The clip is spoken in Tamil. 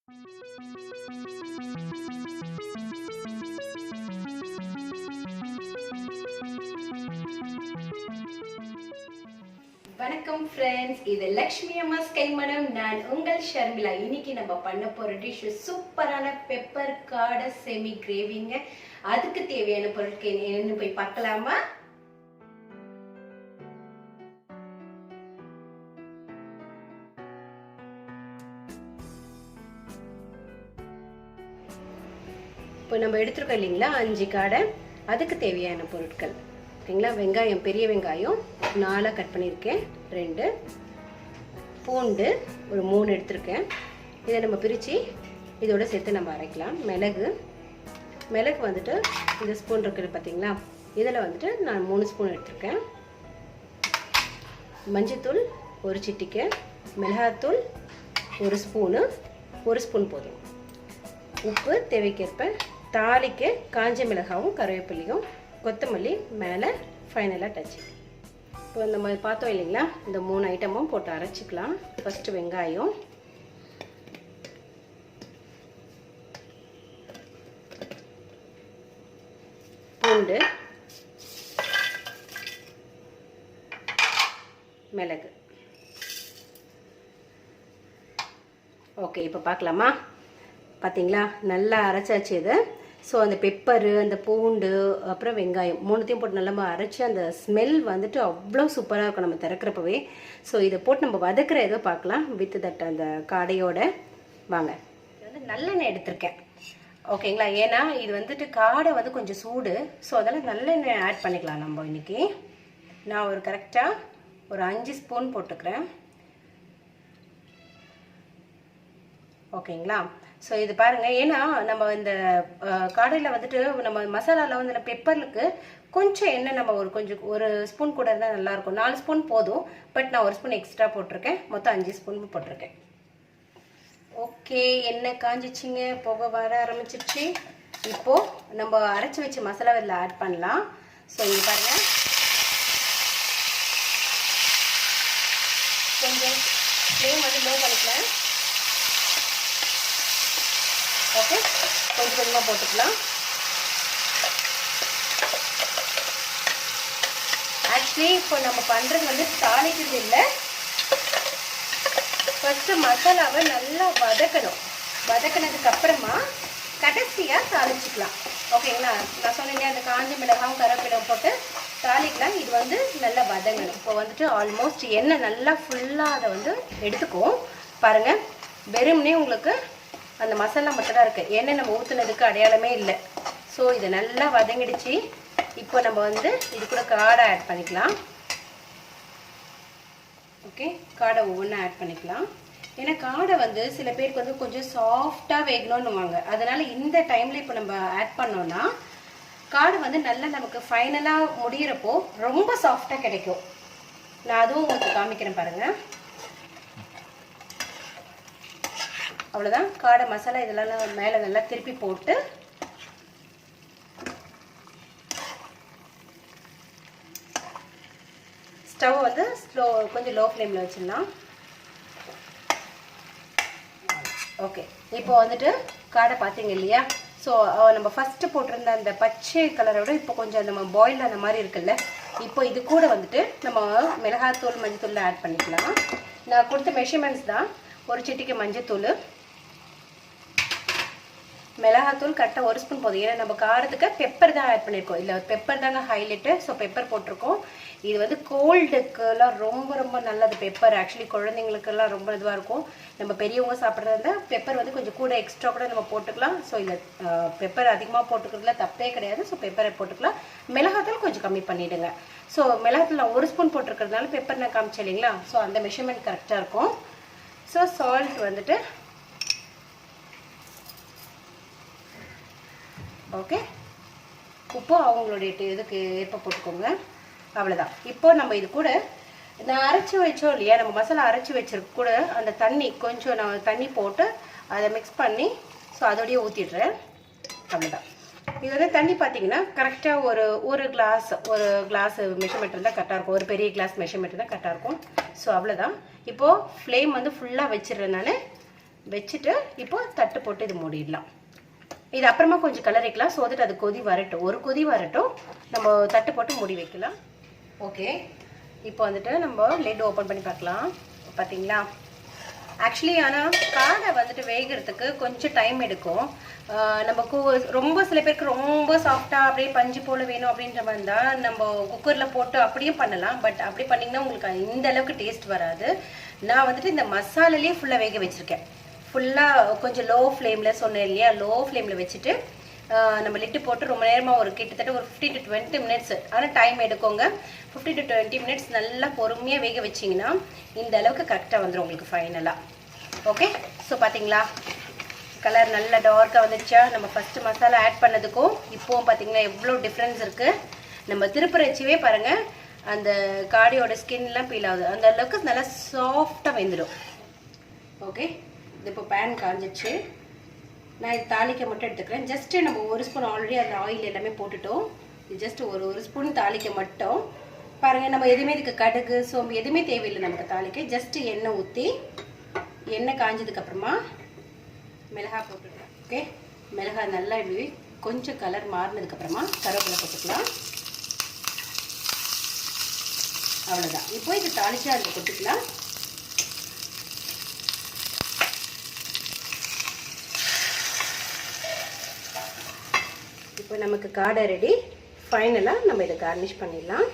வணக்கம் ஃப்ரெண்ட்ஸ், இது லக்ஷ்மி அம்மாஸ் கை மனம். நான் உங்கள் ஷர்மிலா. இன்னைக்கு நம்ம பண்ண போற டிஷ் சூப்பரான பெப்பர் காடை செமி கிரேவிங்க. அதுக்கு தேவையான பொருட்கள் என்னன்னு போய் பார்க்கலாமா? இப்போ நம்ம எடுத்துருக்கோம் இல்லைங்களா 5 காடை. அதுக்கு தேவையான பொருட்கள் ஓகேங்களா. வெங்காயம், பெரிய வெங்காயம் 4 கட் பண்ணியிருக்கேன், 2 பூண்டு ஒரு 3 எடுத்திருக்கேன். இதை நம்ம பிரித்து இதோட சேர்த்து நம்ம அரைக்கலாம். மிளகு வந்துட்டு இந்த ஸ்பூன் இருக்குது பார்த்தீங்களா, இதில் வந்துட்டு நான் 3 ஸ்பூன் எடுத்திருக்கேன். மஞ்சத்தூள் 1 சிட்டிக்கை, மிளகாத்தூள் 1 ஸ்பூனு, 1 ஸ்பூன் போதும். உப்பு தேவைக்கேற்ப, தாளிக்கு காஞ்ச மிளகாவும் கருவேப்பிலையும், கொத்தமல்லி மேலே ஃபைனலாக டச். இப்போ இந்த மாதிரி பார்த்தோம் இல்லைங்களா, இந்த 3 ஐட்டமும் போட்டு அரைச்சிக்கலாம். ஃபஸ்ட்டு வெங்காயம், பூண்டு, மிளகு. ஓகே, இப்போ பார்க்கலாமா? பார்த்தீங்களா, நல்லா அரைச்சாச்சு இது. ஸோ அந்த பெப்பரு, அந்த பூண்டு, அப்புறம் வெங்காயம் 3த்தையும் போட்டு நல்லா அரைச்சி அந்த ஸ்மெல் வந்துட்டு அவ்வளோ சூப்பராக இருக்கும் நம்ம திறக்கிறப்பவே. ஸோ இதை போட்டு நம்ம வதக்கிற ஏதோ பார்க்கலாம் வித் தட் அந்த காடையோட. வாங்க, இது வந்து நல்லெண்ணெய் எடுத்திருக்கேன் ஓகேங்களா. ஏன்னா இது வந்துட்டு காடை வந்து கொஞ்சம் சூடு, ஸோ அதெல்லாம் நல்லெண்ணெய் ஆட் பண்ணிக்கலாம் நம்ம இன்னைக்கு. நான் ஒரு கரெக்டாக ஒரு 5 ஸ்பூன் போட்டுக்கிறேன் ஓகேங்களா. ஸோ இது பாருங்கள், ஏன்னா நம்ம இந்த காடையில் வந்துட்டு நம்ம மசாலாவில் வந்து பெப்பருக்கு கொஞ்சம் எண்ணெய் நம்ம ஒரு ஸ்பூன் கூட இருந்தால் நல்லாயிருக்கும். 4 ஸ்பூன் போதும், பட் நான் 1 ஸ்பூன் எக்ஸ்ட்ரா போட்டிருக்கேன். மொத்தம் 5 ஸ்பூன் போட்டிருக்கேன். ஓகே, எண்ணெய் காஞ்சிச்சிங்க, புகை வர ஆரம்பிச்சிருச்சு. இப்போது நம்ம அரைச்சி வச்ச மசாலா இதில் ஆட் பண்ணலாம். ஸோ இங்கே பாருங்கள், கொஞ்சம் ஃப்ளேம் வந்து லோ பண்ணிக்கலாம். ஓகே, கொஞ்சம் கொஞ்சமாக போட்டுக்கலாம். ஆக்சுவலி இப்போ நம்ம பண்ணுறது வந்து தாளிக்கிறது இல்லை, ஃபஸ்ட்டு மசாலாவை நல்லா வதக்கணும். வதக்கினதுக்கு அப்புறமா கடைசியாக தாளிச்சிக்கலாம் ஓகேங்களா. நான் சொன்னீங்க அந்த காஞ்ச மிளகாவும் கருவேப்பிலையும் போட்டு தாளிக்கலாம். இது வந்து நல்லா வதங்கணும். இப்போ வந்துட்டு ஆல்மோஸ்ட் எண்ணெய் நல்லா ஃபுல்லாக அதை வந்து எடுத்துக்கும். பாருங்கள், வெறும்னே உங்களுக்கு அந்த மசாலா மட்டும் தான் இருக்குது, எண்ணெய் நம்ம ஊற்றுனதுக்கு அடையாளமே இல்லை. ஸோ இதை நல்லா வதங்கிடுச்சு. இப்போ நம்ம வந்து இது கூட காடை ஆட் பண்ணிக்கலாம். ஓகே, காடை ஒவ்வொன்றா ஆட் பண்ணிக்கலாம். ஏன்னா காடை வந்து சில பேருக்கு வந்து கொஞ்சம் சாஃப்டாக வேகணும்னுவாங்க. அதனால் இந்த டைமில் இப்போ நம்ம ஆட் பண்ணோன்னா காடை வந்து நல்லா நமக்கு ஃபைனலாக முடிகிறப்போ ரொம்ப சாஃப்டாக கிடைக்கும். நான் அதுவும் உங்களுக்கு காமிக்கிறேன் பாருங்கள். அவ்வளோதான், காடை மசாலா இதெல்லாம் மேலே நல்லா திருப்பி போட்டு ஸ்டவ் வந்து கொஞ்சம் லோ ஃப்ளேமில் வச்சிடலாம். ஓகே, இப்போ வந்துட்டு காடை பார்த்தீங்க இல்லையா. ஸோ நம்ம ஃபஸ்ட்டு போட்டிருந்த அந்த பச்சை கலரோட இப்போ கொஞ்சம் நம்ம பாயில் அந்த மாதிரி இருக்குல்ல, இப்போ இது கூட வந்துட்டு நம்ம மிளகாத்தூள் மஞ்சத்தூள் ஆட் பண்ணிக்கலாம். நான் கொடுத்த மெஷர்மெண்ட்ஸ் தான். 1 சிட்டிக்கு மஞ்சத்தூள், மிளகாத்தூள் கரெக்டாக 1 ஸ்பூன் போதும். ஏன்னா நம்ம காரத்துக்கு பெப்பர் தான் ஆட் பண்ணியிருக்கோம். இல்லை, பெப்பர் தாங்க ஹைலைட்டு. ஸோ பெப்பர் போட்டிருக்கோம். இது வந்து கோல்டுக்கெல்லாம் ரொம்ப ரொம்ப நல்லது பெப்பர். ஆக்சுவலி குழந்தைங்களுக்கெல்லாம் ரொம்ப இதுவாக இருக்கும். நம்ம பெரியவங்க சாப்பிட்றதா பெப்பர் வந்து கொஞ்சம் கூட எக்ஸ்ட்ரா கூட நம்ம போட்டுக்கலாம். ஸோ இல்லை, பெப்பர் அதிகமாக போட்டுக்கிறதுல தப்பே கிடையாது. ஸோ பெப்பரை போட்டுக்கலாம். மிளகாத்தூள் கொஞ்சம் கம்மி பண்ணிவிடுங்க. ஸோ மிளகாத்தூள் நான் 1 ஸ்பூன் போட்டிருக்கிறதுனால பெப்பர் நான் காமிச்சேன் இல்லைங்களா. ஸோ அந்த மெஷர்மெண்ட் கரெக்டாக இருக்கும். ஸோ சால்ட் வந்துட்டு ஓகே, உப்பு அவங்களுடைய இதுக்கு ஏற்ப போட்டுக்கோங்க. அவ்வளோதான். இப்போ நம்ம இது கூட நான் அரைச்சி வச்சோம் இல்லையா, நம்ம மசாலா அரைச்சி வச்சிருக்க கூட அந்த தண்ணி கொஞ்சம் நான் தண்ணி போட்டு அதை மிக்ஸ் பண்ணி ஸோ அதோடய ஊற்றிடுறேன். அவ்வளோதான். இது வந்து தண்ணி பார்த்தீங்கன்னா கரெக்டாக ஒரு கிளாஸ் மெஷர்மெண்ட் இருந்தால் கரெக்டாக இருக்கும். ஒரு பெரிய கிளாஸ் மெஷர்மெண்ட் தான் கரெக்டாக இருக்கும். ஸோ அவ்வளோதான். இப்போது ஃப்ளேம் வந்து ஃபுல்லாக வச்சிடுறேன் நான். வச்சுட்டு இப்போ தட்டு போட்டு இது மூடிடலாம். இது அப்புறமா கொஞ்சம் கிளறிக்கலாம். ஸோ வந்துட்டு அது கொதி வரட்டும், ஒரு கொதி வரட்டும், நம்ம தட்டு போட்டு மூடி வைக்கலாம். ஓகே, இப்போ வந்துட்டு நம்ம லிட் ஓப்பன் பண்ணி பார்க்கலாம். பார்த்தீங்களா? ஆக்சுவலி ஆனால் காடை வந்துட்டு வேகிறதுக்கு கொஞ்சம் டைம் எடுக்கும். நம்ம ரொம்ப சில பேருக்கு ரொம்ப சாஃப்டாக அப்படியே பஞ்சு போல் வேணும் அப்படின்ற மாதிரி இருந்தால் நம்ம குக்கரில் போட்டு அப்படியும் பண்ணலாம். பட் அப்படி பண்ணிங்கன்னா உங்களுக்கு இந்த அளவுக்கு டேஸ்ட் வராது. நான் வந்துட்டு இந்த மசாலாலேயே ஃபுல்லாக வேக வச்சுருக்கேன். ஃபுல்லாக கொஞ்சம் லோ ஃப்ளேமில் சொன்னேன் இல்லையா, லோ ஃப்ளேமில் வச்சுட்டு நம்ம லிட்டு போட்டு ரொம்ப நேரமாக ஒரு கிட்டத்தட்ட ஒரு 15 to 20 minutes, ஆனால் டைம் எடுக்கோங்க. 15 to 20 minutes நல்லா பொறுமையாக வேக வச்சிங்கன்னா இந்த அளவுக்கு கரெக்டாக வந்துடும் உங்களுக்கு ஃபைனலாக. ஓகே, ஸோ பார்த்தீங்களா கலர் நல்லா டார்க்காக வந்துடுச்சா? நம்ம ஃபஸ்ட்டு மசாலா ஆட் பண்ணதுக்கும் இப்போவும் பார்த்தீங்கன்னா எவ்வளோ டிஃப்ரென்ஸ் இருக்குது. நம்ம திருப்புறச்சிவே பாருங்கள், அந்த காடியோட ஸ்கின்லாம் பீல் ஆகுது, அந்த அளவுக்கு நல்லா சாஃப்டாக வெந்துடும். ஓகே, இது இப்போ பேன் காஞ்சிச்சு. நான் இது தாளிக்க மட்டும் எடுத்துக்கிறேன். ஜஸ்ட்டு நம்ம ஒரு ஸ்பூன் ஆல்ரெடி அந்த ஆயில் எல்லாமே போட்டுட்டோம். இது ஜஸ்ட் ஒரு ஸ்பூன் தாளிக்க மட்டும். பாருங்கள், நம்ம எதுவுமே இதுக்கு கடுகு சோம்பு எதுவுமே தேவையில்லை நமக்கு தாளிக்க. ஜஸ்ட்டு எண்ணெய் ஊற்றி எண்ணெய் காஞ்சதுக்கப்புறமா மிளகாய் போட்டுக்கலாம். ஓகே, மிளகாய் நல்லா இப்படி கொஞ்சம் கலர் மாறினதுக்கப்புறமா கருவேப்பிலை போட்டுக்கலாம். அவ்வளோதான். இப்போ இது தாளித்து அதில் கொட்டிக்கலாம். இப்போ நமக்கு காடை ரெடி. ஃபைனலாக நம்ம இதை கார்னிஷ் பண்ணிடலாம்.